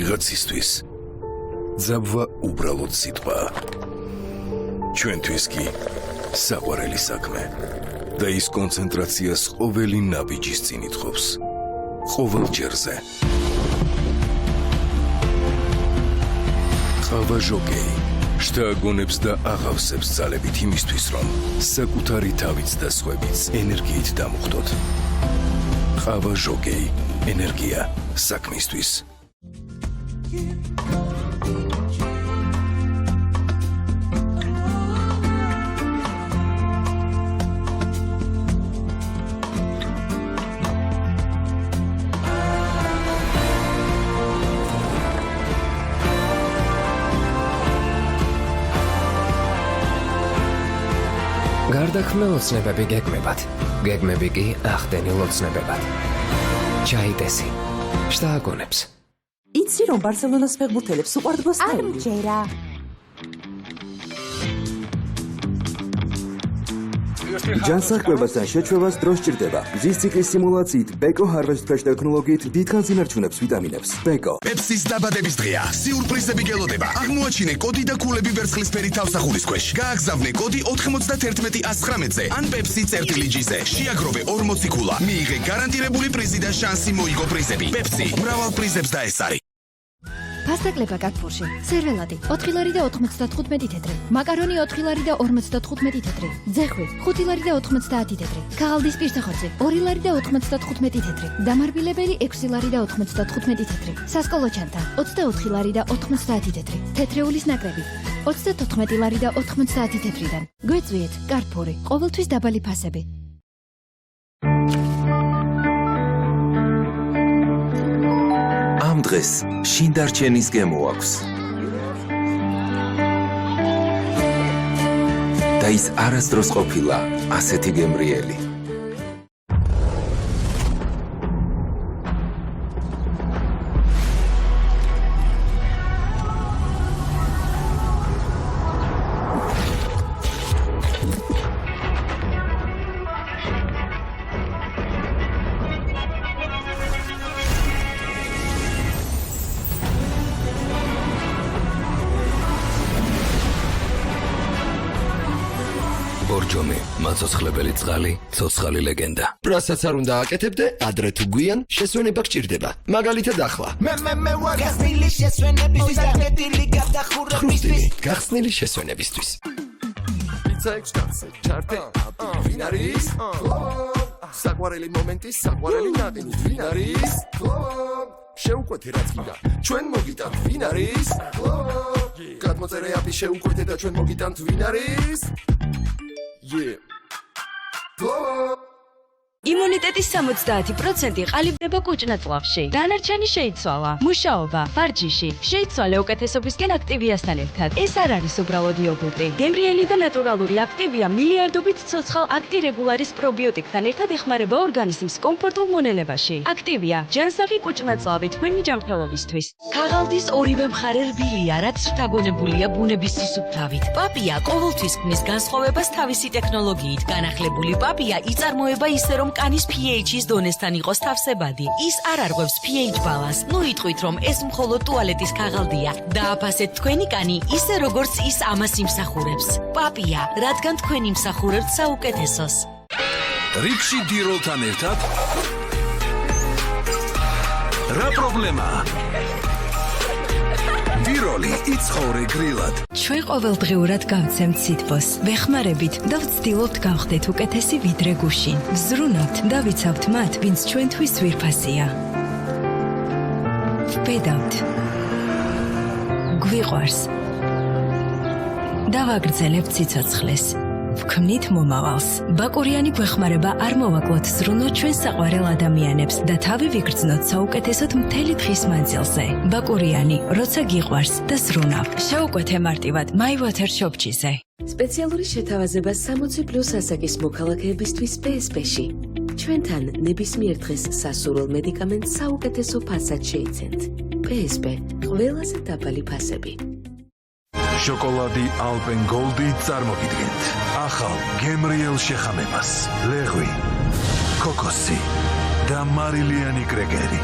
ვიღაცისთვის ძაბვა უბრალოდ სიტყვა. ჩვენთვის კი საყვარელი საქმე და ის კონცენტრაციას ყოველი ნაბიჯის წინ ითხოვს. ყოველ ჯერზე. ყავა ჟოკეი შთააგონებს და აღავსებს ძალებით იმისთვის, რომ საკუთარი თავიც და სხვებიც ენერგიით დამუხტოთ. ყავა ჟოკეი ენერგია საქმისთვის. გარდაქმნა ოცნებები გეგმებად, გეგმები კი ახდენილ ოცნებებად. ჩაიტესი, შთააგონებს. იცი რომ ბარსელონას ფეხბურთელებს უყვართ ბოსტნეული? არ მჯერა. ჯანსაღმებასთან შეჩვევას დრო სჭირდება. მზის ციკლის სიმულაციით ბეკო Harvest Fresh ტექნოლოგიით დიდხანს ინარჩუნებს ვიტამინებს. ბეკო. პეპსის დაბადების დღეა. სიურპრიზები გელოდება. აღმოაჩინე კოდი და კულები ვერცხლისფერი თავსახურის ქვეშ. გააგზავნე კოდი 9119-ზე ან pepsi.gz-ზე. შეაგროვე 40 კულა. მიიღე გარანტირებული პრიზი და შანსი მოიგო პრიზები. პეპსი მრავალ პრიზებს დაესწარი. Pasta-კლება კაკფურში. სერველადი 4 ლარი და 95 თეთრი. მაკარონი 4 ლარი და 55 თეთრი. ძეხვი 5 ლარი და 90 თეთრი. ქაღალდის პირსახორცი 2 ლარი და 95 თეთრი. დამარბილებელი 6 ლარი და 95 თეთრი. სასკოლო ჩანთა 24 ლარი და 90 თეთრი. თეთრეულის ნაკრები 34 ლარი და 90 თეთრიდან. გვეწვიეთ კარფური. ყოველთვის დაბალი ფასები. ამ დღეს შინდარჩენის გემო აქვს. და ის არასდროს ყოფილა ასეთი გემრიელი. ბორჯომი, მაცოცხლებელი წყალი, ცოცხალი ლეგენდა. პრასაც არ უნდა აკეთებდე, ადრე თუ გვიან შესვენება გჭირდება. მაგალითად ახლა. მე ვარ გახსნილი შესვენებისთვის და მეტილი გადახურებისთვის. გახსნილი შესვენებისთვის. პიცა ექსტანსი, ჩარტე, ვინ არის? საყვარელი მომენტი, საყვარელი ნაყინი, ვინ არის? შეუკვეთე რაც გინდა, ჩვენ მოგიტანთ, ვინ არის? გადმოწერე აპი შეუკვეთე და ჩვენ მოგიტანთ, ვინ არის? იმუნიტეტის 70% ყალიბდება კუჭნაწლავში. დანარჩენი შეიცვალა. მუშაობა, ვარჯიში, შეიცვალე უკეთესობისკენ აქტივიასთან ერთად. ეს არ არის უბრალოდ იოგურტი. გემრიელი და ნატურალური აქტივია მილიარდობით ცოცხალ აქტირეგულარის პრობიოტიკთან ერთად ეხმარება ორგანიზმს კომფორტულ მონელებაში. აქტივია, ჯანსაღი კუჭნაწლავი თქვენი ჯანმრთელობისთვის. ქაღალდის ორივე მხარე რბილია, რაც შთაგონებულია ბუნების სისუფთავით. პაპია ყოველთვის ქმნის განსხვავებას თავისი ტექნოლოგიით. განახლებული პაპია იწარმოება ისე რომ კანის pH-ის დონესთან იყოს თავსებადი. ის არ არღვევს pH ბალანსს. ნუ იტყვით რომ ეს მხოლოდ ტუალეტის ქაღალდია. დააფასეთ თქვენი კანი ისე როგორც ის ამას იმსახურებს. პაპია, რადგან თქვენ იმსახურებთ საუკეთესოს. რიფში დიროლთან ერთად რა პრობლემა? დიროლი იცხოვრე გრილად. ჩვენ ყოველდღიურად გავცემთ სითბოს. ვეხმარებით და ვცდილობთ გავხდეთ უკეთესი ვიდრე გუშინ. ვზრუნავთ და ვიცავთ მათ, ვინც ჩვენთვის ძვირფასია. ვბედავთ. გვიყვარს. დავაგრძელებთ სიცოცხლეს. ვქმნით მომავალს. ბაკურიანი გვეხმარება არ მოვაკლოთ ზრუნოთ ჩვენ საყვარელ ადამიანებს და თავი ვიგრძნოთ საუკეთესოდ მთელი დღის მანძილზე. ბაკურიანი, როცა გიყვარს და ზრუნავ. შეუკვეთე მარტივად MyWater Shop-ზე. სპეციალური შეთავაზება 60+ ასაკის მოქალაქეებისთვის PSP-ში. ჩვენთან ნებისმიერ დღეს სასურველ მედიკამენტს საუკეთესო ფასად შეიცენთ. PSP, ყველაზე დაბალი ფასები. შოკოლადი Alpen Gold-ი წარმოგიდგენთ. ახალ გემრიელ შეხამებას. ლეღვი, კოკოსი და მარილიანი კრეკერი.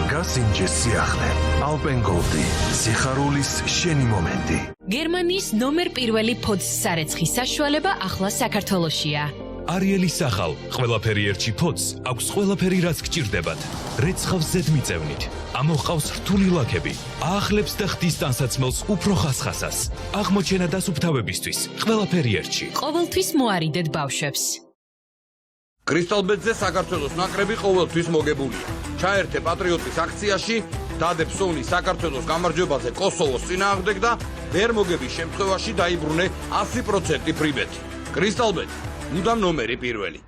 გასინჯეს სიახლე. ალპენგოლდი, სიხარულის შენი მომენტი. გერმანიის ნომერ პირველი ფოდს სარეცხის საშუალება ახლა საქართველოშია. არიელის ახალ, ყველაფერი ერთში ფოდს აქვს ყველაფერი რაც გჭირდებათ. რეცხავს ზედმიწევნით, ამოჰყავს რთული ლაქები, აახლებს და ხდის ტანსაცმელს უფრო ხასხასას. აღმოჩენა დასუფთავებისთვის, ყველაფერი ერთში. ყოველთვის მოარიდეთ ბავშვებს. კრისტალბეტზე საქართველოს ნაკრები ყოველთვის მოგებულია. ჩაერთე პატრიოტის აქციაში, დადე ფსოვნი საქართველოს გამარჯვებაზე კოსოვოს წინააღმდეგ და ვერ მოგების შემთხვევაში დაიბრუნე 100% ფრიბეთი. კრისტალბეტ, მუდამ ნომერი პირველი.